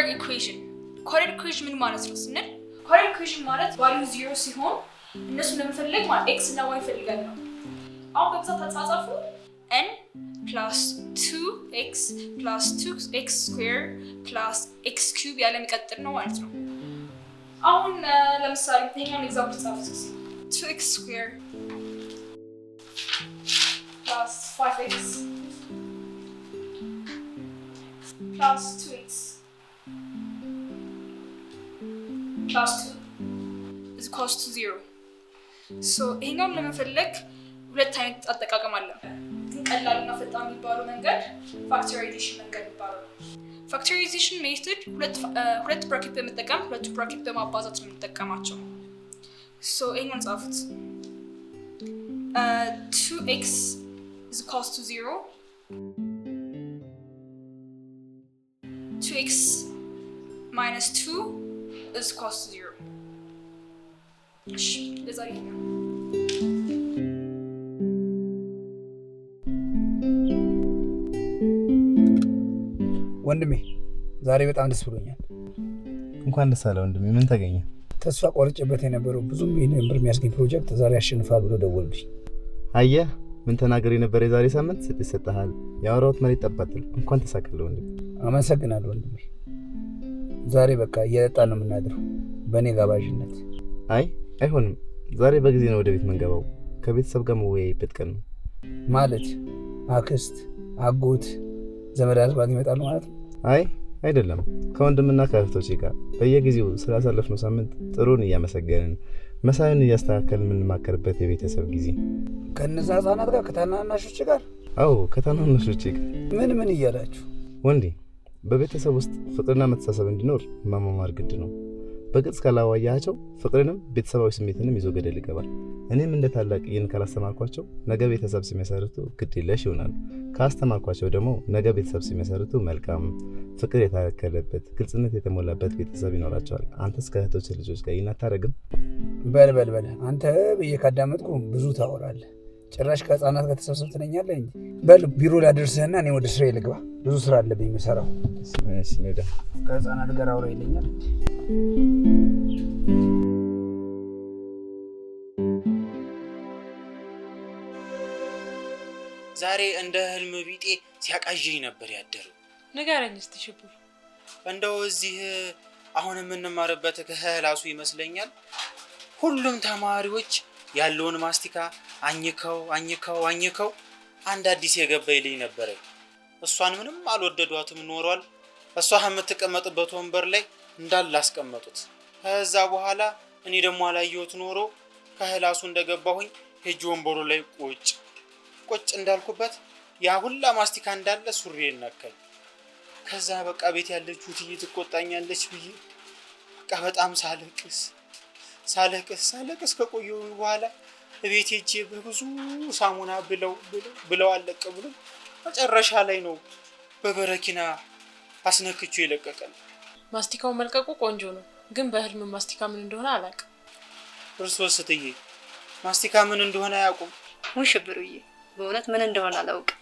ኮሬክት ኢኩዌሽን ምን ማለት ነው ስንል ኮሬክት ኢኩዌሽን ማለት ቫልዩ 0 ሲሆን እነሱ ለመፈለግ ማለት x እና y ፈልጋል ነው አሁን በብዛት ተጻጻፉ n plus 2x plus 2x square plus x cube ያለ የሚቀጥል ነው ማለት ነው አሁን ለምሳሌ ይሄኛውን ኤግዛምፕል ጻፉት 2x square plus 5x plus 2x plus 2 is equals to 0 so ይሄኛውን ለመፈለግ ሁለት አይነት አጠቃቀም አለ ቀላልና ፈጣን የሚባለው መንገድ ፋክተራይዜሽን መንገድ ይባላል ፋክተራይዜሽን ሜተድ ሁለት ብራኬት በመጠቀም ሁለት ብራኬት በማባዛት ነው የምንጠቀማቸው so ይሄኛውን ጻፉት 2x is equals to 0 2x minus 2 is equals to 0 እሺ ለዛሬ ነው ወንድሜ ዛሬ በጣም ደስ ብሎኛል እንኳን ደስ አለ ወንድሜ ምን ተገኘ ተስፋ ቆርጬበት የነበረው ብዙ ሚሊዮን ብር የሚያስገኝ ፕሮጀክት ዛሬ ያሸንፋል ብሎ ደወሉልኝ አየህ ምን ተናገር የነበረ የዛሬ ሳምንት ስትሰጣሃል ያወራሁት መሬት ጠባጥል እንኳን ተሳካለ ወንድሜ አመሰግናለሁ ወንድሜ ዛሬ በቃ እየጠጣን ነው የምናድረው በእኔ ጋባዥነት አይሆንም ዛሬ በጊዜ ነው ወደ ቤት መንገባው ከቤተሰብ ጋር መወያየበት ቀን ነው ማለት አክስት አጎት ዘመድ አዝማድ ይመጣሉ ማለት ነው አይደለም ከወንድምና ከእህቶቼ ጋር በየጊዜው ስላሳለፍነው ሳምንት ጥሩን እያመሰገንን መሳዩን እያስተካከልን የምንማከርበት የቤተሰብ ጊዜ ከነዛ ህጻናት ጋር ከታናናሾች ጋር ከታናናሾች ጋር ምን እያላችሁ ወንዴ በቤተሰብ ውስጥ ፍቅርና መተሳሰብ እንዲኖር ማማማር ግድ ነው በግልጽ ካላዋያቸው ፍቅርንም ቤተሰባዊ ስሜትንም ይዞ ገደል ይገባል እኔም እንደ ታላቅ ይህን ካላስተማርኳቸው ነገ ቤተሰብ ሲመሰርቱ ግድ የለሽ ይሆናሉ ካስተማርኳቸው ደግሞ ነገ ቤተሰብ ሲመሰርቱ መልካም ፍቅር የታከለበት ግልጽነት የተሞላበት ቤተሰብ ይኖራቸዋል አንተስ ከእህቶች ልጆች ጋር ይናታረግም በል አንተ በየካዳመጥኩ ብዙ ታወራለህ ጭራሽ ከህፃናት ጋር ተሰብሰብ ትለኛለህ እንጂ በል ቢሮ ላደርስህና እኔ ወደ ስራ ልግባ ብዙ ስራ አለብኝ የምሰራው እሺ ነዳ ከህፃናት ጋር አውራ ይለኛል ዛሬ እንደ ህልም ቢጤ ሲያቃዥኝ ነበር ያደረው ንገረኝ እስቲ ሽብሩ እንደው እዚህ አሁን የምንማርበት ክላሱ ይመስለኛል ሁሉም ተማሪዎች ያለውን ማስቲካ አኝከው አንድ አዲስ የገባይልኝ ነበር እሷን ምንም አልወደዷትም ኖሯል እሷ የምትቀመጥበት ወንበር ላይ እንዳላስቀመጡት ከዛ በኋላ እኔ ደግሞ አላየሁት ኖሮ ከክላሱ እንደገባሁኝ ሄጅ ወንበሩ ላይ ቁጭ እንዳልኩበት ያ ሁላ ማስቲካ እንዳለ ሱሪዬን ነካኝ ከዛ በቃ ቤት ያለችው ትቆጣኛለች ብዬ በቃ በጣም ሳለቅስ ከቆየሁ በኋላ ቤት ሄጄ በብዙ ሳሙና ብለው አለቀ ብሎ መጨረሻ ላይ ነው በበረኪና አስነክቹ ይለቀቀል ማስቲካው መልቀቁ ቆንጆ ነው ግን በህልም ማስቲካ ምን እንደሆነ አላውቅም እርሶስ እትዬ ማስቲካ ምን እንደሆነ አያውቁም ሽብሩዬ በእውነት ምን እንደሆነ አላውቅም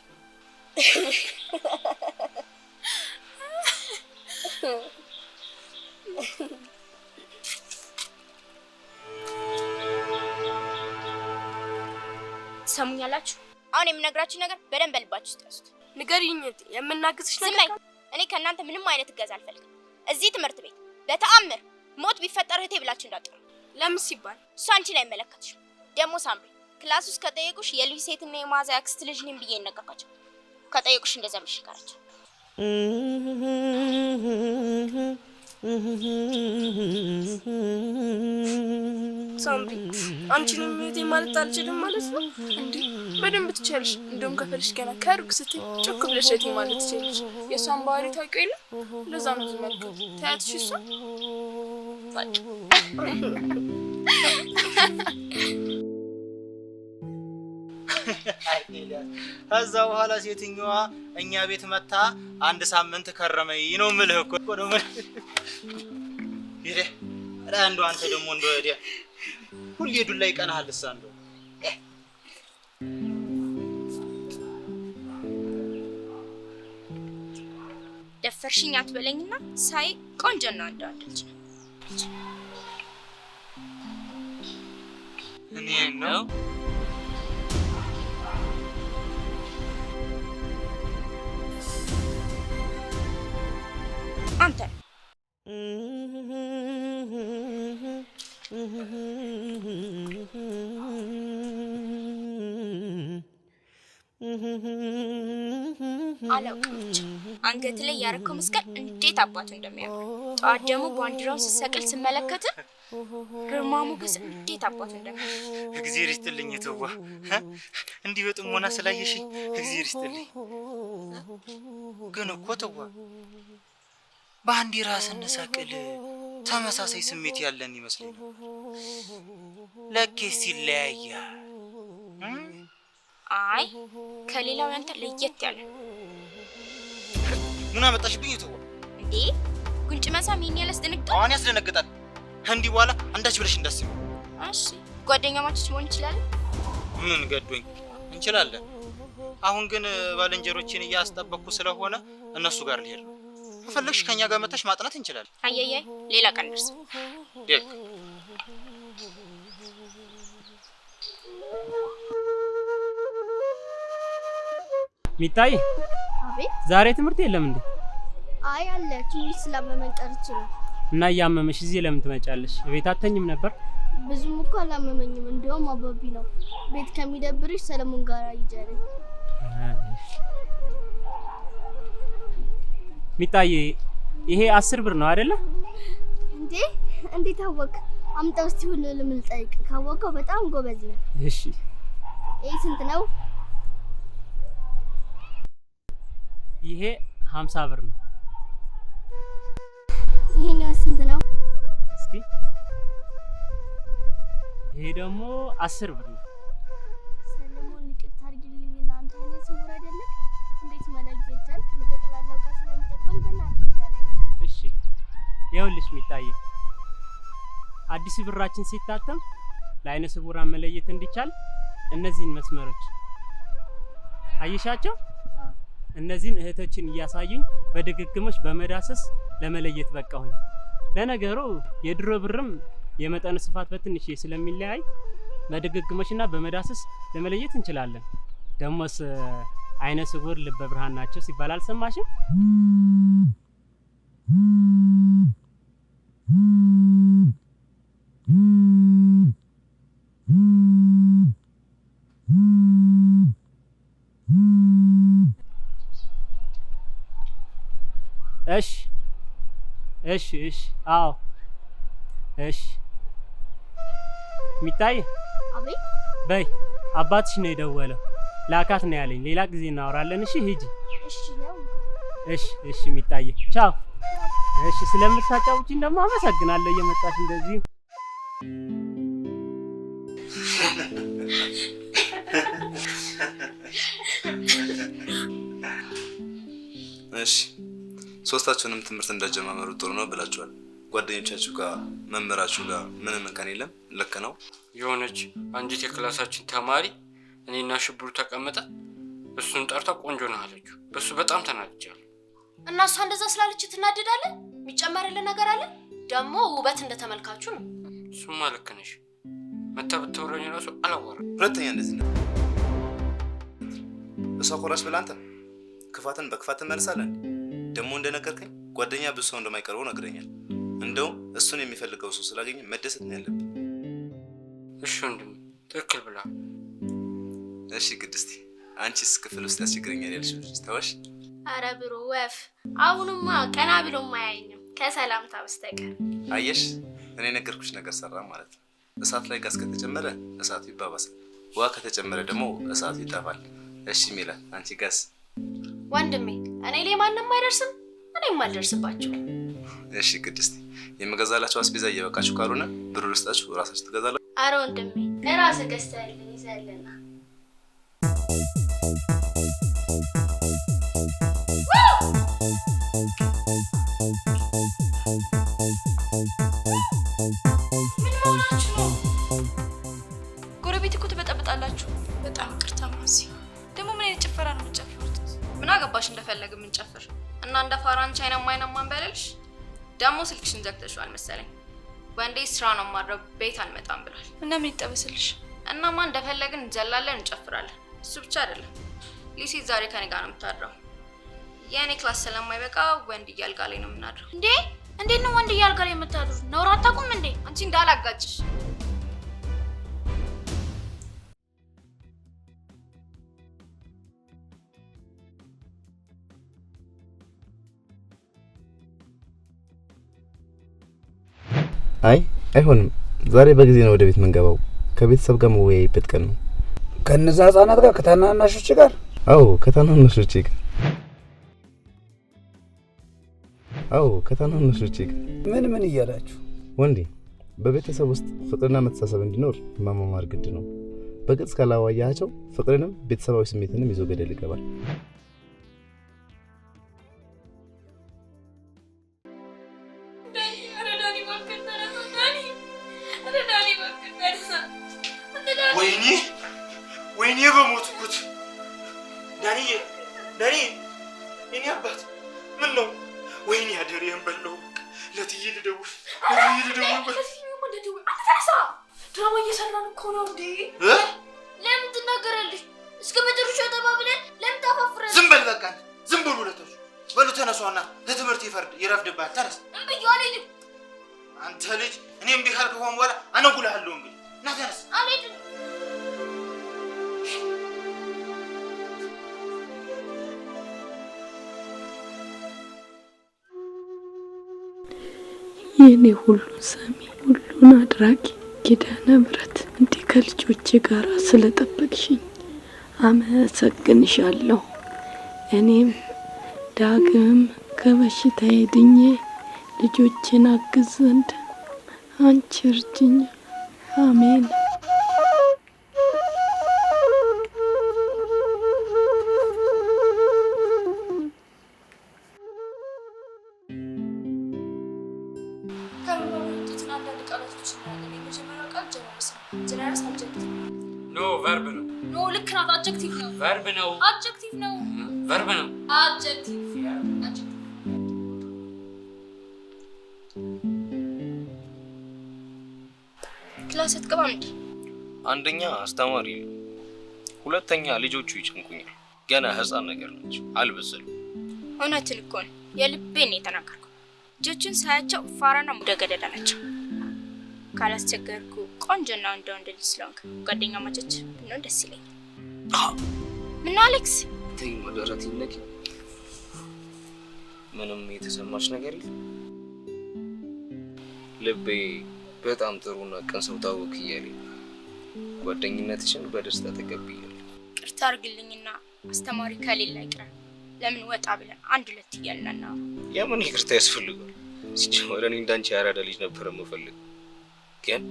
ሰሙኛላችሁ አሁን የምነግራችሁ ነገር በደንብ ልባችሁ ተስቱ ንገሪኝ የምናግዝሽ ነገር እኔ ከናንተ ምንም አይነት እገዛ አልፈልግም እዚህ ትምህርት ቤት በተአምር ሞት ቢፈጠር እህቴ ብላችሁ እንዳትጠሩ ለምን ሲባል እሱ አንቺ ላይ መለከትሽ ደሞ ሳምሪ ክላስ ውስጥ ከጠየቁሽ የልጅ ሴትና የማዛ አክስት ልጅ ነኝ ብዬ እነጋጋቸው ከጠየቁሽ እንደዛ ምሽካራቸው ሳምሪ አንቺንም እህቴ ማለት አልችልም ማለት ነው እንዴ በደንብ ትችያለሽ እንደውም ከፈልሽ ገና ከሩቅ ስትይ ጮክ ብለሽ እህቴ ማለት ትችያለሽ የሷን ባህሪ ታውቂው የለ ለዛ ነው ዝመልከት ታያትሽ እሷ ከዛ በኋላ ሴትኛዋ እኛ ቤት መታ አንድ ሳምንት ከረመይ ነው ምልህ እኮ ነው ይሄ አንዱ አንተ ደግሞ እንደወዲያ ሁሌ ዱላ ይቀናል እሳንዶ አሻፈርሽኝ አትበለኝና ሳይ ቆንጆና አንዳንድልጅ እኔ ነው አንተ አላውቅም አንገት ላይ ያረከው መስቀል እንዴት አባቱ እንደሚያምር ጧት ደግሞ ባንዲራው ሲሰቅል ስመለከት ግርማ ሞገስ እንዴት አባቱ እንደሚያምር እግዚአብሔር ይስጥልኝ ተዋ እንዲህ በጥሞና ስላየሽኝ እግዚአብሔር ይስጥልኝ ግን እኮ ተዋ ባንዲራ ስንሰቅል ተመሳሳይ ስሜት ያለን ይመስለኛል ለኬስ ይለያያል አይ ከሌላው ያንተ ለየት ያለ ምን አመጣሽብኝ ተዋ እንዴ ጉንጭ መሳም ይሄን ያላስደነግጣል አሁን ያስደነግጣል እንዲህ በኋላ አንዳች ብለሽ እንዳስብ እሺ ጓደኛማቾች መሆን ይችላል ምን ገዶኝ እንችላለን አሁን ግን ባለንጀሮችን እያስጠበቅኩ ስለሆነ እነሱ ጋር ልሄድ ነው ከፈለግሽ ከኛ ጋር መተሽ ማጥናት እንችላለን አየየ ሌላ ቀን ድረስ ደግ ሚታይ አቤት ዛሬ ትምህርት የለም እንዴ አይ አለ ትንሽ ስላመመኝ ቀርቼ ነው እና ያመመሽ እዚህ ለምን ትመጫለሽ ቤት አተኝም ነበር ብዙም እኮ አላመመኝም እንደውም አባቢ ነው ቤት ከሚደብርሽ ሰለሞን ጋር ይጀረኝ ሚታይ ይሄ 10 ብር ነው አይደለ እንዴ እንዴት አወቅ አምጣው እስቲ ሁሉንም ልጠይቅ ካወቀው በጣም ጎበዝ ነው እሺ ይሄ ስንት ነው ይሄ 50 ብር ነው ይሄኛው ስንት ነው እስኪ ይሄ ደግሞ 10 ብር ነው ሰለሞን ይቅርታ አድርግልኝና አንተ እኔ ስውር አይደለም እንዴት መለየት ቻልክ ለጠቅላላው ቃል ስለምጠቅመን በእናትህ ንገረኝ እሺ ይኸውልሽ ሚታይ አዲስ ብራችን ሲታተም ለአይነ ስውራን መለየት እንዲቻል እነዚህን መስመሮች አይሻቸው እነዚህን እህቶችን እያሳዩኝ በድግግሞች በመዳሰስ ለመለየት በቃሁኝ ለነገሩ የድሮ ብርም የመጠኑ ስፋት በትንሽ ስለሚለያይ በድግግሞችና በመዳሰስ ለመለየት እንችላለን ደሞስ አይነ ስውር ልበ ብርሃን ናቸው ሲባል አልሰማሽም እሺ አዎ እሺ ሚታይ አቤት በይ አባትሽ ነው የደወለው ላካት ነው ያለኝ ሌላ ጊዜ እናወራለን እሺ ሂጂ እሺ ነው እሺ ሚታይ ቻው እሺ ስለምታጫውቺኝ ደግሞ አመሰግናለሁ እየመጣሽ እንደዚህ እሺ ሶስታችሁንም ትምህርት እንዳጀማመሩ ጥሩ ነው ብላችኋል ጓደኞቻችሁ ጋር መመራችሁ ጋር ምንም እንከን የለም ልክ ነው የሆነች አንዲት የክላሳችን ተማሪ እኔና ሽብሩ ተቀመጠ እሱን ጠርታ ቆንጆ ነው አለችው በሱ በጣም ተናድጃለሁ እና እሷ እንደዛ ስላለች ትናደዳለህ የሚጨመርልህ ነገር አለ ደግሞ ውበት እንደተመልካቹ ነው እሱማ ልክ ነሽ መተብተውረኝ ራሱ አላወራ ሁለተኛ እንደዚህ ነው እሷ ቆራሽ ብላ አንተ ክፋትን በክፋት መልሳለን ደሞ እንደነገርከኝ ጓደኛ ብዙ ሰው እንደማይቀርበው ነግረኛል እንደው እሱን የሚፈልገው ሰው ስላገኘ መደሰት ነው ያለብን እሺ ወንድም ትክክል ብላ እሺ ቅድስቲ አንቺስ ክፍል ውስጥ ያስቸግረኛል ያልሽ ልጅ ተዋሽ አረ ብሮ ወፍ አሁንማ ቀና ብሎ ማያየኝም ከሰላምታ በስተቀር አየሽ እኔ ነገርኩሽ ነገር ሰራ ማለት ነው እሳት ላይ ጋዝ ከተጨመረ እሳቱ ይባባሳል ውሃ ከተጨመረ ደግሞ እሳቱ ይጠፋል እሺ ሚላ አንቺ ጋዝ ወንድሜ እኔ ላይ ማንንም አይደርስም እኔም አልደርስባቸው እሺ ቅድስቲ የመገዛላችሁ አስቤዛ እየበቃችሁ ካልሆነ ብሩ ልስጣችሁ ራሳችሁ ትገዛላችሁ አረ ወንድሜ ራስህ ገዝተህልኝ ይዘህልና ምን ሆናችሁ ነው ጎረቤት እኮ ትበጠብጣላችሁ በጣም ይቅርታ ማሲ ደግሞ ምን አይነት ጭፈራ ነው የምትጨፍሩት ምን አገባሽ እንደፈለግ ምን ጨፍር እና እንደ ፋራንቻ አይናማን በለልሽ ደሞ ስልክሽን ዘግተሽዋል መሰለኝ ወንዴ ስራ ነው ማድረግ ቤት አልመጣም ብሏል እና ምን ይጠበስልሽ እናማ እንደፈለግን እንዘላለን እንጨፍራለን እሱ ብቻ አይደለም ሊሲ ዛሬ ከኔ ጋር ነው የምታድረው የኔ ክላስ ስለማይበቃ ወንድ እያልጋ ላይ ነው የምናድረው እንዴ ነው ወንድ እያልጋ ላይ የምታድሩ ነውር አታውቁም እንዴ አንቺ እንዳላጋጭሽ አይ አይሆንም ዛሬ በጊዜ ነው ወደ ቤት መንገባው ከቤተሰብ ጋር መወያየበት ቀን ነው ከነዛ ህፃናት ጋር ከታናናሾች ጋር አዎ ከታናናሾች ጋር አዎ ከታናናሾች ጋር ምን እያላችሁ ወንዴ በቤተሰብ ውስጥ ፍቅርና መተሳሰብ እንዲኖር መማማር ግድ ነው በግልጽ ካላዋያቸው ፍቅርንም ቤተሰባዊ ስሜትንም ይዞ ገደል ይገባል ወይኔ በሞትኩት ዳኒ የኔ አባት ምን ነው ወይኔ አደሬን በለው ለትይ ልደውል አትተነሳ ድራማ እየሰራን እኮ ነው እንዴ ለምን ትናገራለሽ እስከ መጨረሻው ተባብለን ለምን ታፋፍረን ዝም በል በቃ ዝም ብሉ ለተሱ በሉ ተነሱና ለትምህርት ይረፍድባል ተነስ እንብዩ አልሄድም አንተ ልጅ እኔም ቢካልክ ሆን በኋላ አነጉልሃለሁ እንግዲህ ና ተነስ አልሄድም የኔ ሁሉ ሰሚ ሁሉን አድራጊ ኪዳነ ምሕረት እንዲህ ከልጆቼ ጋር ስለጠበቅሽኝ አመሰግንሻለሁ እኔም ዳግም ከበሽታዬ ድኜ ልጆቼን አግዝ ዘንድ አንቺ እርጅኝ አሜን ኖ ቨርብ ነው ኖ ልክ ናት አድጀክቲቭ ነው ቨርብ ነው አድጀክቲቭ ነው ቨርብ ነው አድጀክቲቭ ክላስ አትገባም እንዴ አንደኛ አስተማሪ ነው ሁለተኛ ልጆቹ ይጨንቁኛል ገና ህፃን ነገር ናቸው አልበሰሉ እውነትን እኮ ነው የልቤን የተናገርኩ ልጆቹን ሳያቸው ፋራና ሙደገደዳ ናቸው ካላስቸገርኩ ቆንጆና ወንድ ልጅ ስለሆንክ ጓደኛ ማቾች ነው ደስ ይለኛል ምን አሌክስ ተይ መደረት ይነቂ ምንም የተሰማሽ ነገር የለም ልቤ በጣም ጥሩና ቀን ሰው ታወክ ይያለኝ ጓደኝነትሽን በደስታ ተቀበያለሁ ቅርታ አርግልኝና አስተማሪ ከሌላ አይቀር ለምን ወጣ ብለን አንድ ሁለት ይያልናና የምን ይቅርታ ያስፈልጋል ሲጀመር እኔ እንዳንቺ ያራዳ ልጅ ነበር የምፈልግ ግን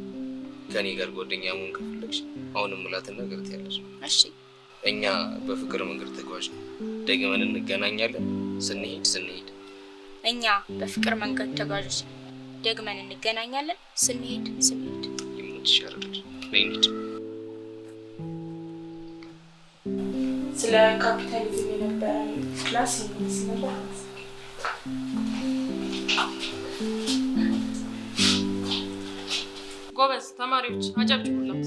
ከኔ ጋር ጓደኛ መሆን ከፈለግሽ አሁንም ምላትን ነገር ትያለሽ እሺ እኛ በፍቅር መንገድ ተጓዥ ደግመን እንገናኛለን ስንሄድ እኛ በፍቅር መንገድ ተጓዦች ደግመን እንገናኛለን ስንሄድ ይሞትሻል በእንት ስለ ካፒታሊዝም የነበረን ክላስ ነበር ጎበዝ ተማሪዎች አጨብጭቡላት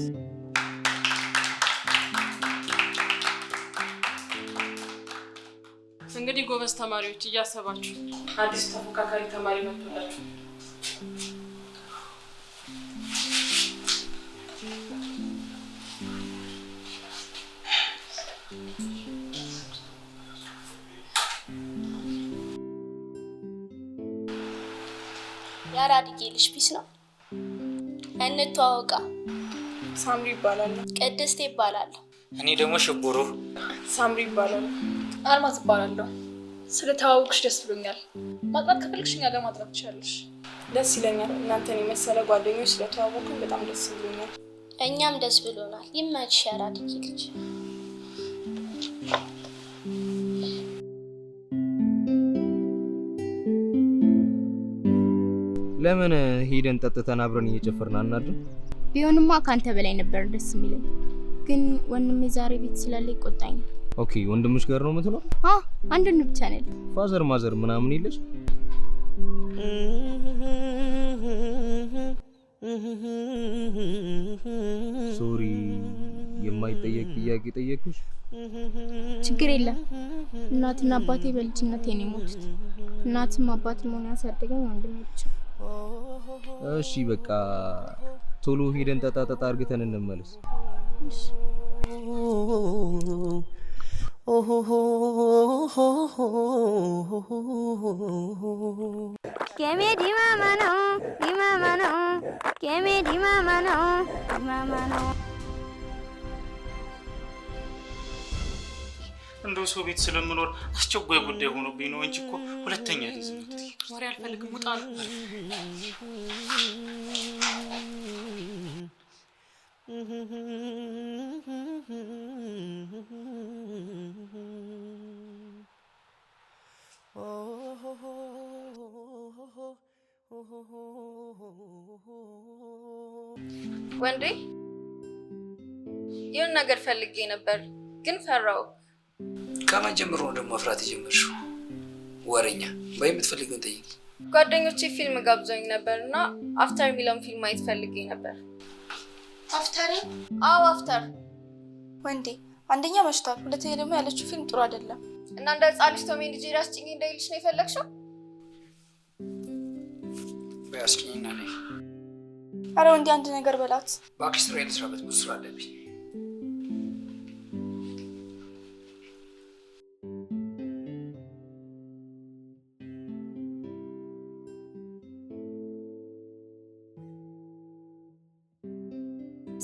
እንግዲህ ጎበዝ ተማሪዎች እያሰባችሁ አዲስ ተፎካካሪ ተማሪ መጥቶላችሁ ያራድጌ ልጅ ፒስ ነው እንተዋወቃ ሳምሪ ይባላል ቅድስት ይባላል እኔ ደግሞ ሽቡሩ ሳምሪ ይባላል አልማዝ ይባላል ስለተዋወቅሽ ደስ ብሎኛል ማጥናት ከፈልግሽ እኛ ጋር ማጥናት ትችላለሽ ደስ ይለኛል እናንተን የመሰለ ጓደኞች ስለተዋወቁን በጣም ደስ ብሎኛል እኛም ደስ ብሎናል ይመችሽ ያራድጌ ልጅ ለምን ሄደን ጠጥተን አብረን እየጨፈርን አናድርም ቢሆንማ ካንተ በላይ ነበር ደስ የሚለኝ ግን ወንድሜ ዛሬ ቤት ስላለ ይቆጣኛል ኦኬ ወንድምሽ ጋር ነው የምትኖር? አንድ ብቻ ነው ያለው። ፋዘር ማዘር ምናምን የለሽ? ሶሪ የማይጠየቅ ጥያቄ ጠየቅኩሽ። ችግር የለም። እናትና አባቴ በልጅነቴ ነው የሞቱት። እናትም አባትም ሆነ ያሳደገኝ ወንድሜ ብቻ። እሺ በቃ ቶሎ ሄደን ጠጣ አድርገን እንመለስ። እሺ Keme di mama no, keme di mama no. እንደው ሰው ቤት ስለምኖር አስቸኳይ ጉዳይ ሆኖብኝ ነው እንጂ እኮ ሁለተኛ ጊዜ ነው። ወሬ አልፈልግም፣ ውጣ ነው። ወንዴ የሆነ ነገር ፈልጌ ነበር ግን ፈራው። ከመጀመሩ ደግሞ መፍራት የጀመርሽው? ወሬኛ ወይ የምትፈልጊውን ጠይቂ። ጓደኞቼ ፊልም ጋብዘውኝ ነበርና አፍተር የሚለውን ፊልም ማየት ፈልጌ ነበር። አፍተር? አዎ አፍተር። ወንዴ አንደኛ መሽቷል፣ ሁለተኛ ደግሞ ያለችው ፊልም ጥሩ አይደለም። እና እንደ ህፃን ልጅ ቶም ኤንድ ጄሪ አስጭኝ እንዳይልሽ ነው የፈለግሽው? በያስጭኝና ነይ። አረ ወንዴ አንድ ነገር በላት እባክሽ። ስራ ልስራበት፣ ብዙ ስራ አለብኝ።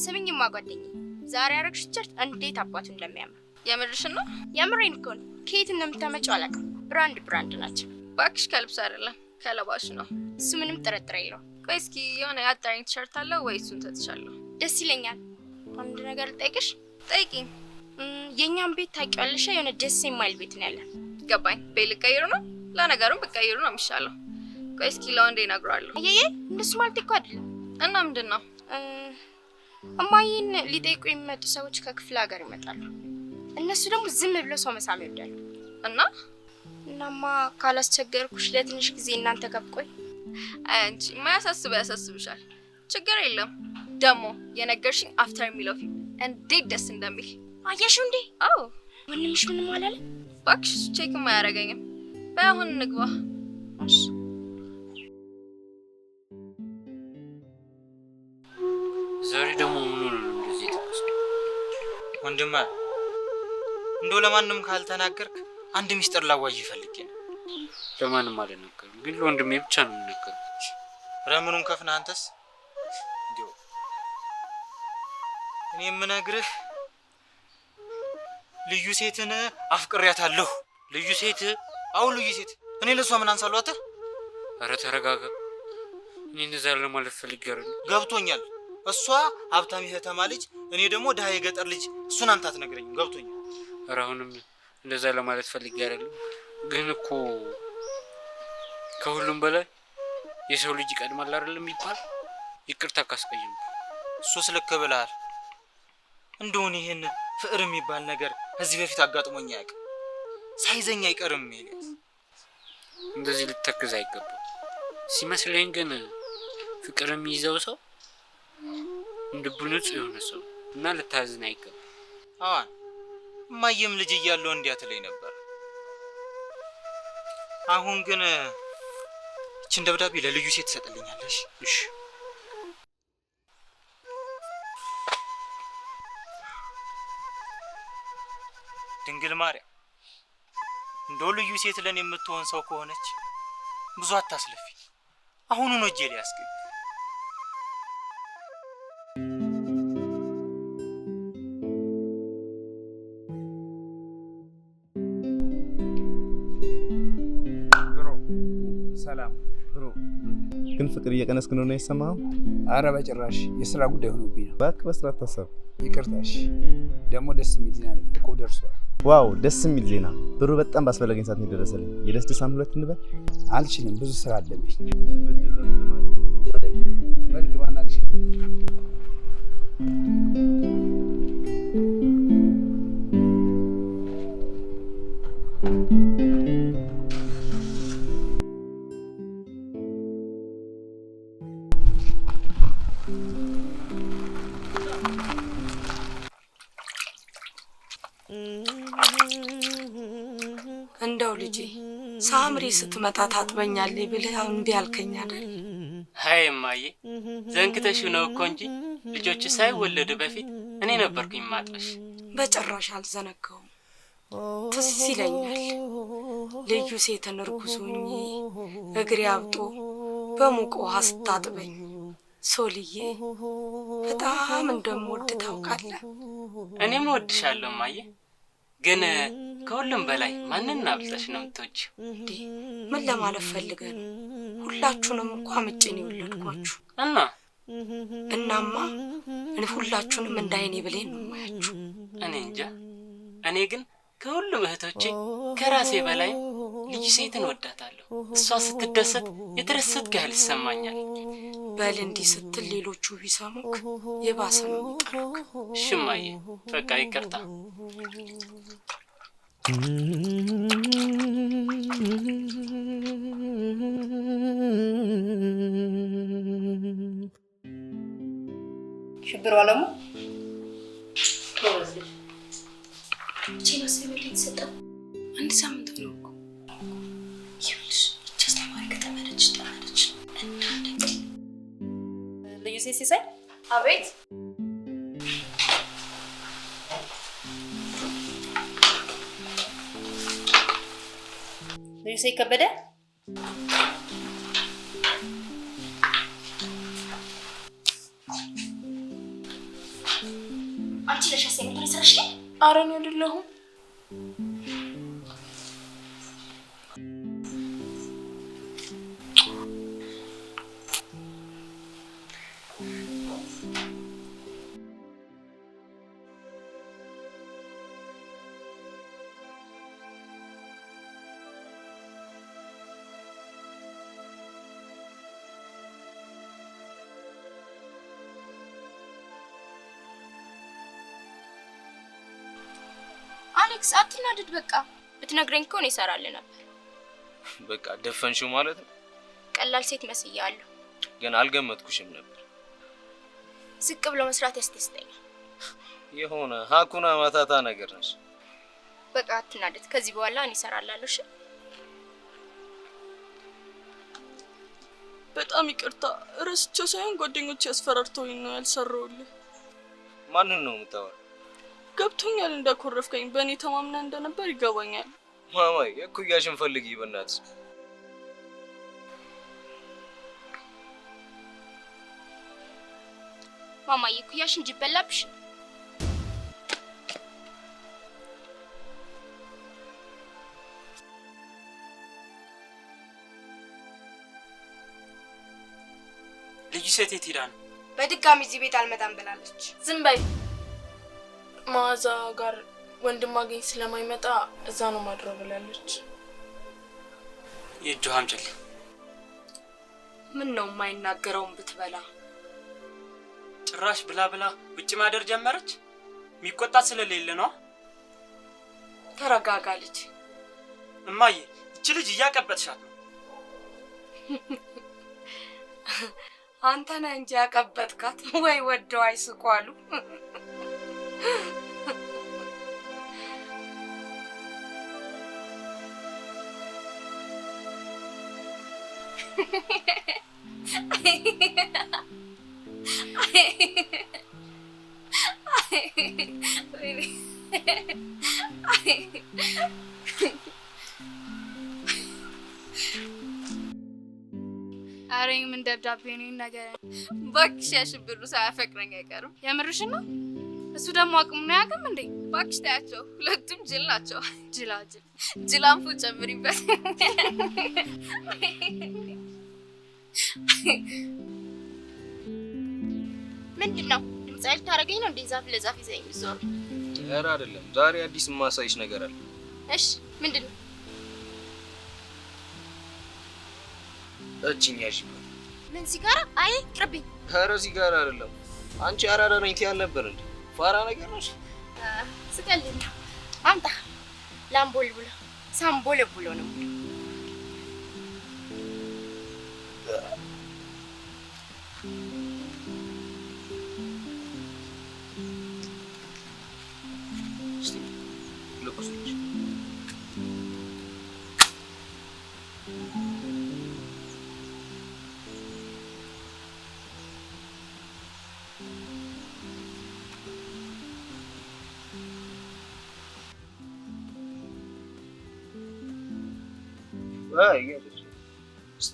ስሚኝማ ጓደኛዬ፣ ዛሬ ያረግሽ ቲሸርት እንዴት አባቱ እንደሚያምር። የምርሽን ነው? የምሬን እኮ ነው። ከየት እንደምታመጪው አላውቅም። ብራንድ ናቸው። እባክሽ ከልብስ አይደለም ከለባሽ ነው። እሱ ምንም ጥርጥር የለውም። ቆይ እስኪ የሆነ ያጣኝ ቲሸርት አለ ወይ? እሱን ተትሻለሁ። ደስ ይለኛል። አንድ ነገር ልጠይቅሽ? ጠይቂኝ። የኛን ቤት ታውቂዋለሽ? የሆነ ደስ የማይል ቤት ነው ያለን። ገባኝ። ቤት ልቀይሩ ነው? ለነገሩም ብቀይሩ ነው የሚሻለው። ቆይ እስኪ ለወንዴ እነግረዋለሁ። አየዬ እንደሱ ማለት እኮ አይደለም። እና ምንድን ነው? እማዬን ሊጠይቁ የሚመጡ ሰዎች ከክፍለ ሀገር ይመጣሉ። እነሱ ደግሞ ዝም ብለው ሰው መሳም ይወዳሉ። እናማ ካላስቸገርኩሽ ለትንሽ ጊዜ እናንተ ከብቆይ። አንቺ የማያሳስበው ያሳስብሻል። ችግር የለም። ደግሞ የነገርሽኝ አፍተር የሚለው ፊልም እንዴት ደስ እንደሚል አየሽው እንዴ? አዎ። ወንድምሽ ምንም አላለም? እባክሽ ቼክም አያደርገኝም። በአሁን እንግባ። እሺ ዛሬ ደግሞ ምን ሆነ እንደዚህ ተከስቶ? ወንድማ እንደው ለማንም ካልተናገርክ አንድ ሚስጥር ላዋይ ፈልጌ ነው። ለማንም አልነገርም፣ ግን ለወንድሜ ብቻ ነው የምነገረው። ረምኑን ከፍና አንተስ? እንዴው እኔ የምነግርህ ልዩ ሴትን አፍቅሬያታለሁ። ልዩ ሴት? አው ልዩ ሴት። እኔ ለሷ ምን አንሳሏት? ኧረ ተረጋጋ። እኔ እንደዛ ለማለት ፈልጌ አይደለም። ገብቶኛል። እሷ ሀብታም የከተማ ልጅ፣ እኔ ደግሞ ድሃ የገጠር ልጅ። እሱን አንተ አትነግረኝም? ገብቶኛል። ኧረ አሁንም እንደዛ ለማለት ፈልጌ አይደለም። ግን እኮ ከሁሉም በላይ የሰው ልጅ ይቀድማል አይደለም የሚባል። ይቅርታ ካስቀየምኩ። እሱስ ልክ ብለሃል። እንደውን ይሄን ፍቅር የሚባል ነገር ከዚህ በፊት አጋጥሞኝ አያውቅም። ሳይዘኝ አይቀርም። ኤልያስ እንደዚህ ልትተክዝ አይገባም። ሲመስለኝ ግን ፍቅር የሚይዘው ሰው ልቡ ንጹህ የሆነ ሰው እና ልታዝን አይገባም። አዋን እማዬም ልጅ እያለሁ እንዲያትለኝ ነበር። አሁን ግን እችን ደብዳቤ ለልዩ ሴት ትሰጥልኛለሽ? እሺ። ድንግል ማርያም እንደው ልዩ ሴት ለኔ የምትሆን ሰው ከሆነች ብዙ አታስለፊ። አሁኑን እጄ ላይ አስገቢ። ሰላም ብሮ። ግን ፍቅር እየቀነስክ ነው አይሰማህም? አረ በጭራሽ የስራ ጉዳይ ሆኖብኝ ነው። እባክህ በስራ አታሰብ። ይቅርታሽ። ደግሞ ደስ የሚል ዜና ነኝ እኮ ደርሷል። ዋው ደስ የሚል ዜና። ብሩ በጣም ባስፈለገኝ ሰዓት ነው የደረሰልኝ። የደስደሳን ሁለት እንበል። አልችልም፣ ብዙ ስራ አለብኝ። በልግባና ልሽ ምነው ልጄ ሳምሪ ስትመጣ ታጥበኛለች ብለህ አሁን እምቢ አልከኝ አይደል? አይ እማዬ ዘንግተሽው ነው እኮ እንጂ ልጆች ሳይወለዱ በፊት እኔ ነበርኩኝ ማጥበሽ። በጭራሽ አልዘነጋውም። ትዝ ይለኛል ልዩ ሴትን እርጉዝ ሆኜ እግሬ አብጦ በሙቅ ውሃ ስታጥበኝ ሶልዬ በጣም እንደምወድ ታውቃለህ። እኔም እወድሻለሁ እማዬ። ግን ከሁሉም በላይ ማንን አብልጠሽ ነው የምትወጂው? ምን ለማለት ፈልገህ ነው? ሁላችሁንም እኮ አምጬ ነው የወለድኳችሁ። እናማ እኔ ሁላችሁንም እንዳይኔ ብሌን ነው የማያችሁ። እኔ እንጃ። እኔ ግን ከሁሉም እህቶቼ ከራሴ በላይ ልጅ ሴትን ወዳታለሁ። እሷ ስትደሰት የተደሰትኩ ያህል ይሰማኛል። በል እንዲህ ስትል ሌሎቹ ቢሰሙክ የባሰ ነው የሚጠሩክ። እሺ እማዬ፣ በቃ ይቅርታ። ሽብሩ አለሙ ቺኖስ ሊወልድ የተሰጠው አንድ ሳምንት ነው እኮ። ይኸውልሽ እቺ አስተማሪ ከተመረች ተመረች እንዳለ ልዩ ሴት ሲሳይ። አቤት። ልዩ ሴት ከበደ። አንቺ ነሽ አሰምተሽ ሰራሽ? ኧረ እኔ አይደለሁም። አሌክስ አትናደድ። በቃ ብትነግረኝ እኮ ነው ይሰራልህ ነበር። በቃ ደፈንሽው ማለት ነው። ቀላል ሴት መስያለሁ፣ ግን አልገመትኩሽም ነበር። ዝቅ ብሎ መስራት ያስደስተኛል። የሆነ ሀኩና ማታታ ነገር ነሽ። በቃ አትናደድ። ከዚህ በኋላ እኔ እሰራላለሁ። እሺ? በጣም ይቅርታ። ረስቼው ሳይሆን ጓደኞቼ ያስፈራርተውኝ ነው ያልሰራውልህ። ማንን ነው የምታወራው? ገብቶኛል እንዳኮረፍከኝ። በእኔ ተማምና እንደነበር ይገባኛል። ማማይ የኩያሽን ፈልጊ በእናትሽ። ማማዬ ኩያሽ እንጂ በላብሽ። ልጅ ሴት የት ሄዳ ነው? በድጋሚ እዚህ ቤት አልመጣም ብላለች። ዝም በይ። ማዛ ጋር ወንድም አገኝ ስለማይመጣ እዛ ነው ማድረው ብላለች። የእጁ አምጪል። ምን ነው የማይናገረውን ብትበላ? ጭራሽ ብላ ብላ ውጭ ማደር ጀመረች። የሚቆጣት ስለሌለ ነው። ተረጋጋ ልጅ። እማዬ እቺ ልጅ እያቀበጥሻት ነው። አንተ ነህ እንጂ ያቀበጥካት። ወይ ወደው አይስቋሉ። አሬኝ ምን ደብዳቤ ነው ነገር ባክሽ ያሽብሩ ሳያፈቅረኝ አይቀርም። የምርሽ ነው? እሱ ደግሞ አቅሙን ያገም እንዴ? ባክሽ ታያቸው፣ ሁለቱም ጅል ናቸው። ጅላጅል ጅላንፉ ጨምሪበት። ምንድነው? ድምጻይ ልታረገኝ ነው እንዴ? ዛፍ ለዛፍ ይዘኝ ዞር። ኧረ አይደለም፣ ዛሬ አዲስ ማሳይሽ ነገር አለ። እሺ ምንድነው? እቺኛ ያዥ። ምን ሲጋራ? አይ ቅርብኝ። ኧረ ሲጋራ አይደለም። አንቺ አራዳ ነኝ ትያል ነበር እንዴ? ፋራ ነገር ነሽ። ስቀልኝ ነው። አምጣ። ላምቦል ብሎ ሳምቦል ብሎ ነው። እያለች እስቲ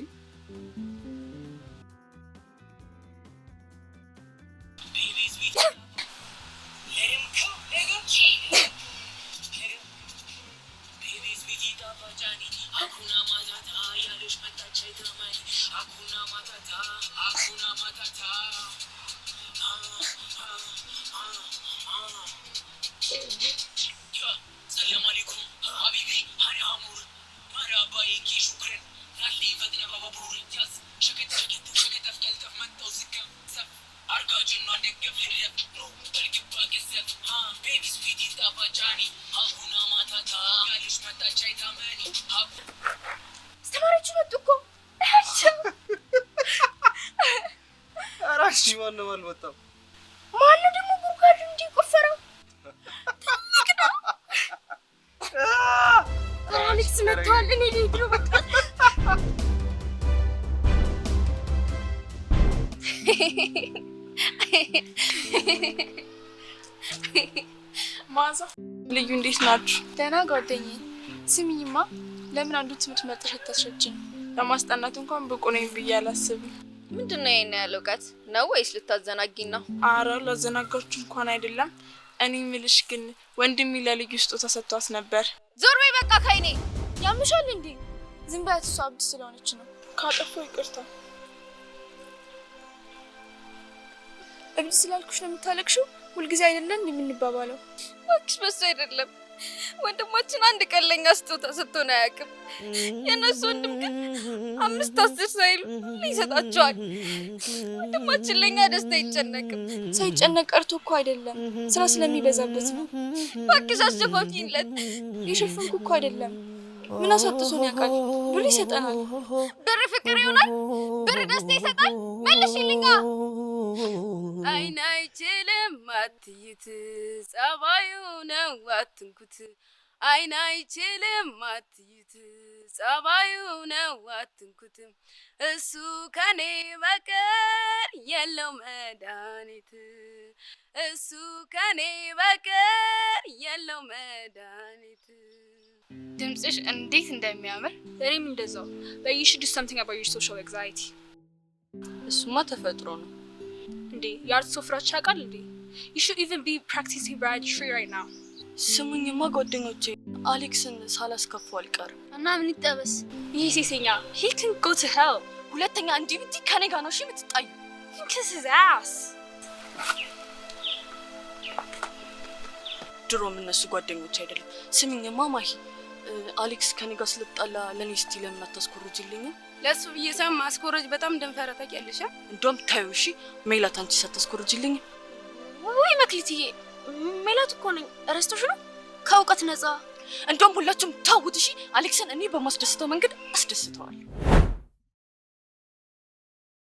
ማነው አልወጣም? ማነው ደግሞ ጉድጓድ እንዲቆፈረው? ትልቅ ነው። አሌክስ መጥቷል። እኔ ልሂድ ነው በቃ። ማዛ ልዩ እንዴት ናችሁ? ደህና ጓደኛዬ። ስሚኝማ ለምን አንዱ ትምህርት መርጠሽ አታስረጅኝ? ለማስጠናት እንኳን ብቁ ነኝ ብዬ አላስብም። ምንድነው ይሄን ያለው እውቀት ነው ወይስ ልታዘናጊኝ ነው? አረ ላዘናጋችሁ እንኳን አይደለም። እኔ ምልሽ ግን ወንድሜ ለልዩ ስጦታ ሰጥቷት ነበር። ዞር በይ በቃ ከይኔ። ያምሻል እንዴ? ዝም በያት፣ እሷ አብድ ስለሆነች ነው። ካጠፋሁ ይቅርታ። እብድ ስላልኩሽ ነው የምታለቅሽው? ሁልጊዜ አይደለም እንደምንባባለው። እባክሽ በሱ አይደለም። ወንድማችን አንድ ቀን ለኛ ስጦታ ሰጥቶን አያውቅም። የነሱ ወንድም ግን 5-10 ሳይሉ ይሰጣቸዋል። ወንድማችን ለኛ ደስታ አይጨነቅም። ሳይጨነቅ ቀርቶ እኮ አይደለም፣ ስራ ስለሚበዛበት ነው። እባክሽ አሸፋፊለት። የሸፈንኩ እኮ አይደለም። ምን አሳጥቶን ያውቃል? ብር ይሰጠናል። ብር ፍቅር ይሆናል? ብር ደስታ ይሰጣል? መልሽልኛ። አይን አይችልም አትይት፣ ጸባዩ ነው አትንኩት። አይን አይችልም አትይት፣ ጸባዩ ነው አትንኩት። እሱ ከኔ በቀር የለው መድኃኒት፣ እሱ ከኔ በቀር የለው መድኃኒት። ድምጽሽ እንዴት እንደሚያምር። እኔም እንደዛው። But you should do something about your social anxiety. እሱማ ተፈጥሮ ነው እንዴ? የአርት ሰው ፍራቻ ያውቃል እንዴ? You should even be practicing poetry right now. ስሙኝማ ጓደኞቼ፣ አሌክስን ሳላስከፋው አልቀርም። እና ምን ይጠበስ? ይሄ ሴሰኛ he can go to hell. ሁለተኛ እንዲህ ብትይ ከኔ ጋር ነው እሺ የምትጣዩ? Kiss his ass. ድሮም እነሱ ጓደኞች አይደለም። ስሚኝማ ማሂ፣ አሌክስ ከኔ ጋር ስለጣላ ለኔ እስቲ ለምን አታስኮርጅልኝም? ለሱ ብዬ ሳይሆን ማስኮረጅ በጣም እንደምፈራ ታውቂያለሽ። እንደውም ታዩ እሺ። ሜላት አንቺ ሳታስኮርጅልኝ? ወይ መክሊትዬ፣ ሜላት እኮ ነኝ። ረስተሽ ነው? ከእውቀት ነፃ። እንደውም ሁላችሁም ታውት እሺ። አሌክስን እኔ በማስደስተው መንገድ አስደስተዋል።